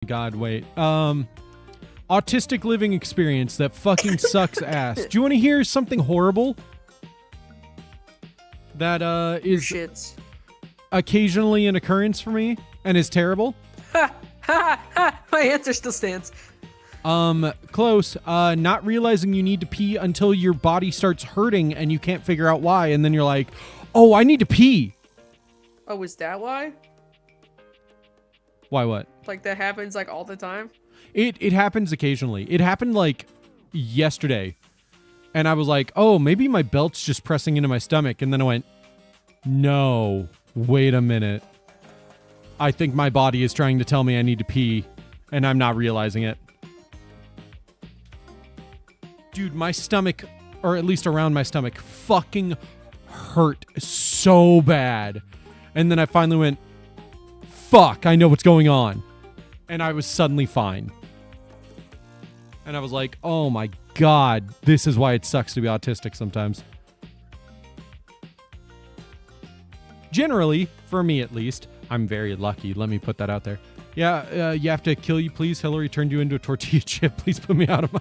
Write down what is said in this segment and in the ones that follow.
God, wait. Autistic living experience that fucking sucks ass. Do you want to hear something horrible? That is Shits. occasionally an occurrence for me and is terrible. Ha ha ha! My answer still stands. Close. Not realizing you need to pee until your body starts hurting and you can't figure out why, and then you're like, "Oh, I need to pee." Oh, is that why? Why what? Like that happens like all the time? It happens occasionally. It happened like yesterday. And I was like, "Oh, maybe my belt's just pressing into my stomach." And then I went, "No, wait a minute. I think my body is trying to tell me I need to pee, and I'm not realizing it." Dude, my stomach, or at least around my stomach, fucking hurt so bad. And then I finally went, "Fuck, I know what's going on." And I was suddenly fine. And I was like, "Oh my God, this is why it sucks to be autistic sometimes." Generally, for me at least, I'm very lucky. Let me put that out there. Yeah, you have to kill you, please. Hillary turned you into a tortilla chip. Please put me out of my...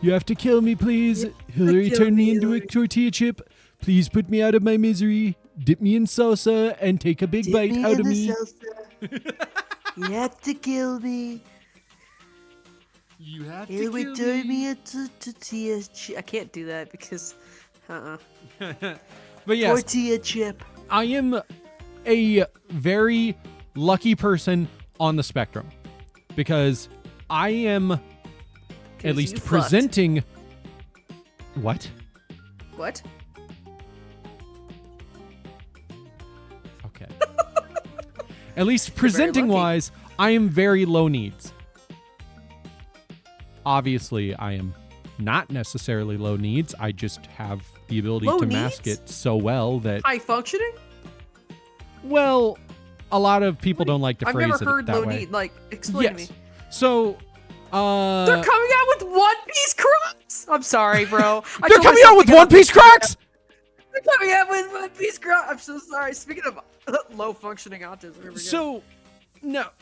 You have to kill me, please. Hillary turned me into a tortilla chip. Please put me out of my misery. Dip me in salsa and take a big bite out of me. You have to kill me. You have Hillary to kill turned me. me into tortilla I can't do that because, But yes, tortilla chip. I am a very lucky person on the spectrum because I am at 'Cause least you fucked. presenting. What? What? Okay. At least presenting lucky. wise, I am very low needs. Obviously, I am not necessarily low needs. I just have the ability Low to mask needs? it so well that, High functioning? well, a lot of people don't like to I've phrase never it heard that low way. need. Like, explain to Yes. me. So, They're coming out with One Piece Crocs. I'm sorry, bro. they're coming out with One Piece Crocs. They're coming out with One Piece Crocs. I'm so sorry. Speaking of low functioning autism, here we go.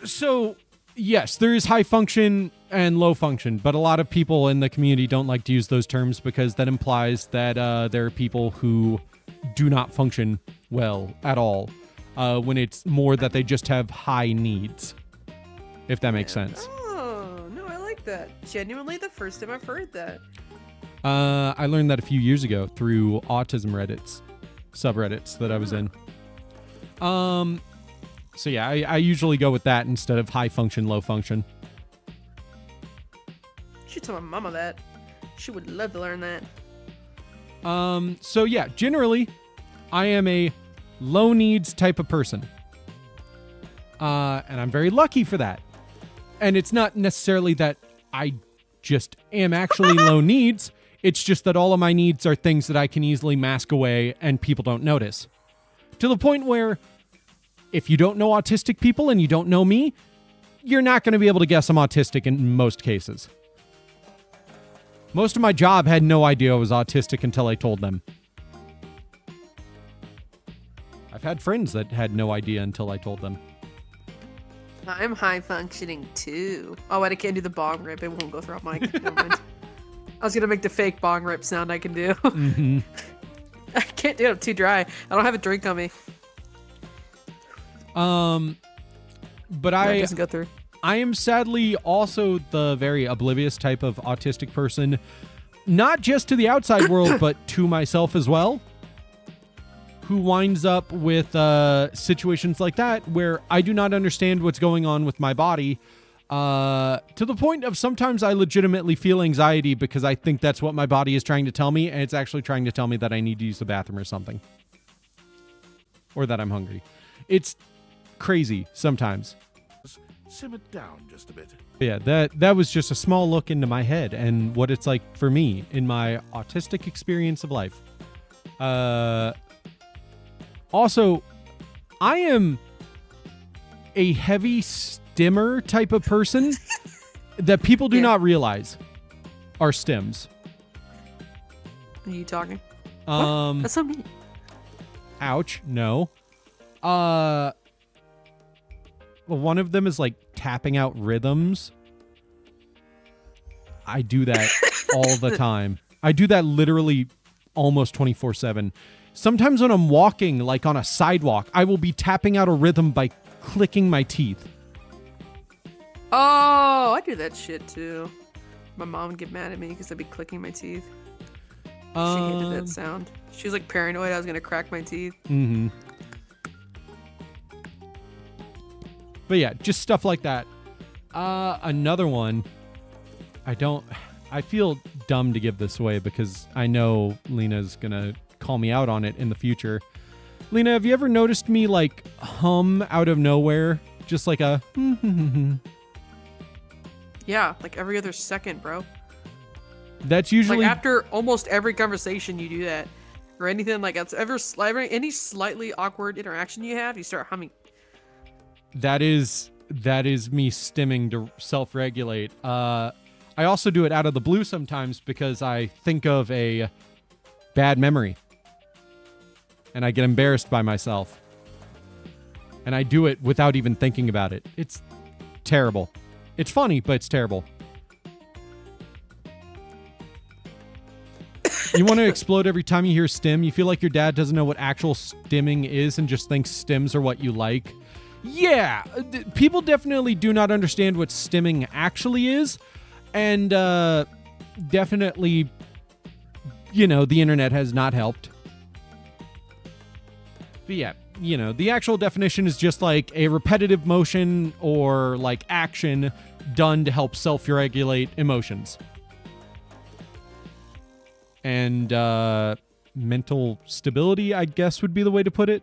So yes, there is high function and low function, but a lot of people in the community don't like to use those terms because that implies that there are people who do not function well at all, when it's more that they just have high needs, if that makes sense. Oh no, I like that. Genuinely, the first time I've heard that. I learned that a few years ago through autism subreddits that I was in. So yeah, I usually go with that instead of high function, low function. Should tell my mama that. She would love to learn that. So yeah, generally, I am a low needs type of person. And I'm very lucky for that. And it's not necessarily that I just am actually low needs. It's just that all of my needs are things that I can easily mask away and people don't notice. To the point where if you don't know autistic people and you don't know me, you're not going to be able to guess I'm autistic in most cases. Most of my job had no idea I was autistic until I told them. I've had friends that had no idea until I told them. I'm high functioning too. Oh, wait, I can't do the bong rip. It won't go through my mic. Never mind. I was gonna make the fake bong rip sound I can do. Mm-hmm. I can't do it. I'm too dry. I don't have a drink on me. But That I doesn't go through. I am sadly also the very oblivious type of autistic person, not just to the outside world, but to myself as well, who winds up with situations like that where I do not understand what's going on with my body, to the point of sometimes I legitimately feel anxiety because I think that's what my body is trying to tell me, and it's actually trying to tell me that I need to use the bathroom or something. Or that I'm hungry. It's crazy sometimes. Simmer down just a bit. Yeah, that was just a small look into my head and what it's like for me in my autistic experience of life. Also, I am a heavy stimmer type of person that people do Yeah. not realize are stims. Are you talking? That's not me. Ouch, no. one of them is like tapping out rhythms. I do that all the time. I do that literally almost 24/7. Sometimes when I'm walking, like on a sidewalk, I will be tapping out a rhythm by clicking my teeth. Oh, I do that shit too. My mom would get mad at me because I'd be clicking my teeth. She hated that sound. She was like paranoid I was gonna crack my teeth. Mm-hmm. But yeah, just stuff like that. Another one. I feel dumb to give this away because I know Lena's gonna call me out on it in the future. Lena, have you ever noticed me like hum out of nowhere? Just like a Yeah, like every other second, bro. That's usually Like after almost every conversation you do that. Or anything like that's any slightly awkward interaction you have, you start humming. that is me stimming to self-regulate. I also do it out of the blue sometimes because I think of a bad memory. And I get embarrassed by myself. And I do it without even thinking about it. It's terrible. It's funny, but it's terrible. You want to explode every time you hear stim? You feel like your dad doesn't know what actual stimming is and just thinks stims are what you like? Yeah, people definitely do not understand what stimming actually is. And definitely, the internet has not helped. But yeah, the actual definition is just like a repetitive motion or like action done to help self-regulate emotions. And mental stability, I guess, would be the way to put it.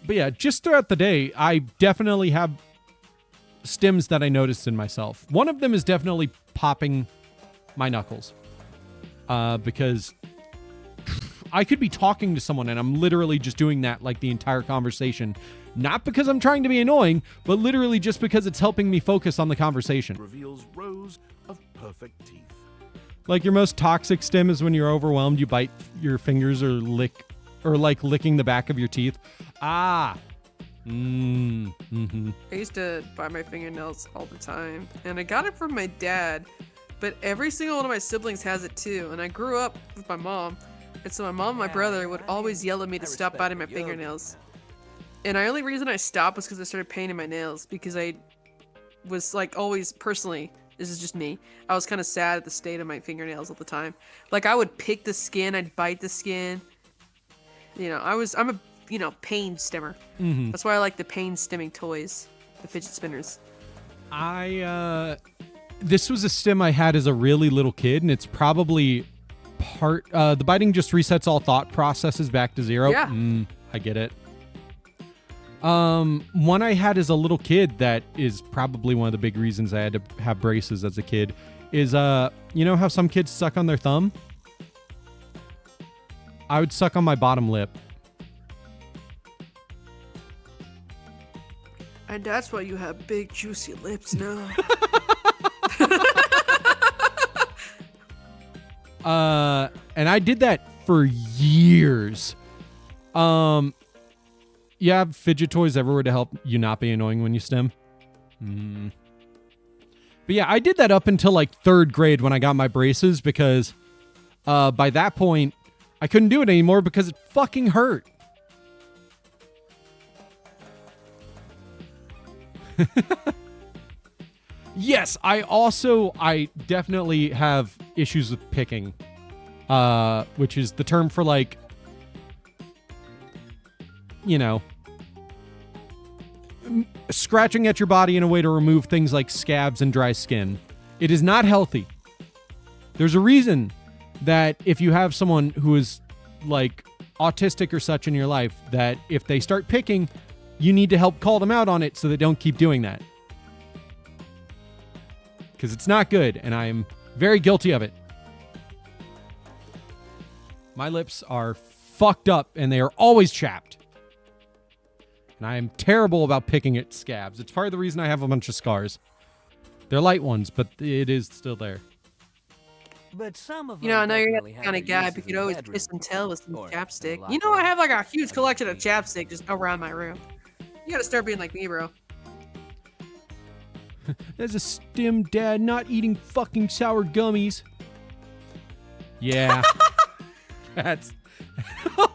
But yeah, just throughout the day, I definitely have stims that I noticed in myself. One of them is definitely popping my knuckles. Because I could be talking to someone and I'm literally just doing that like the entire conversation. Not because I'm trying to be annoying, but literally just because it's helping me focus on the conversation. Reveals rows of perfect teeth. Like your most toxic stim is when you're overwhelmed, you bite your fingers or like licking the back of your teeth. Mm-hmm. I used to bite my fingernails all the time. And I got it from my dad. But every single one of my siblings has it too. And I grew up with my mom. And so my mom and my brother would always yell at me to stop biting my fingernails. And the only reason I stopped was because I started painting my nails. Because I was like always personally, this is just me, I was kind of sad at the state of my fingernails all the time. Like I would pick the skin, I'd bite the skin. I'm a pain stimmer. Mm-hmm. That's why I like the pain stimming toys, the fidget spinners. This was a stim I had as a really little kid, and it's probably the biting just resets all thought processes back to zero. Yeah. I get it. One I had as a little kid that is probably one of the big reasons I had to have braces as a kid is, how some kids suck on their thumb? I would suck on my bottom lip. And that's why you have big, juicy lips now. And I did that for years. You have fidget toys everywhere to help you not be annoying when you stim? But yeah, I did that up until like 3rd grade when I got my braces because by that point, I couldn't do it anymore because it fucking hurt. Yes, I definitely have issues with picking, which is the term for like, scratching at your body in a way to remove things like scabs and dry skin. It is not healthy. There's a reason that if you have someone who is like autistic or such in your life, that if they start picking, you need to help call them out on it so they don't keep doing that. Because it's not good, and I'm very guilty of it. My lips are fucked up, and they are always chapped. And I am terrible about picking at scabs. It's part of the reason I have a bunch of scars. They're light ones, but it is still there. But some of You know, I them know you're not definitely the have kind their of guy, uses but in you'd the always bedroom. kiss and tell with some Or chapstick. the You know, I locker have like a huge under collection the of sheets. chapstick just around my room. You gotta start being like me, bro. There's a stim dad not eating fucking sour gummies. Yeah. That's.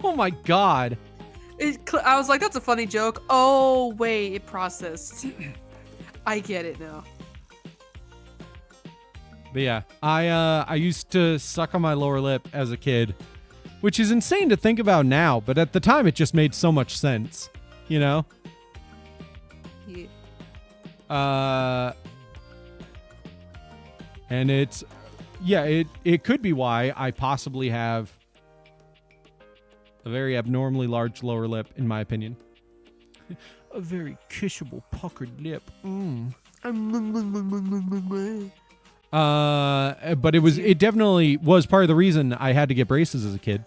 Oh my god. I was like, that's a funny joke. Oh, wait, it processed. I get it now. But yeah, I used to suck on my lower lip as a kid, which is insane to think about now, but at the time it just made so much sense, you know? Yeah. And it's, yeah, it could be why I possibly have a very abnormally large lower lip, in my opinion. A very kissable puckered lip. But it definitely was part of the reason I had to get braces as a kid.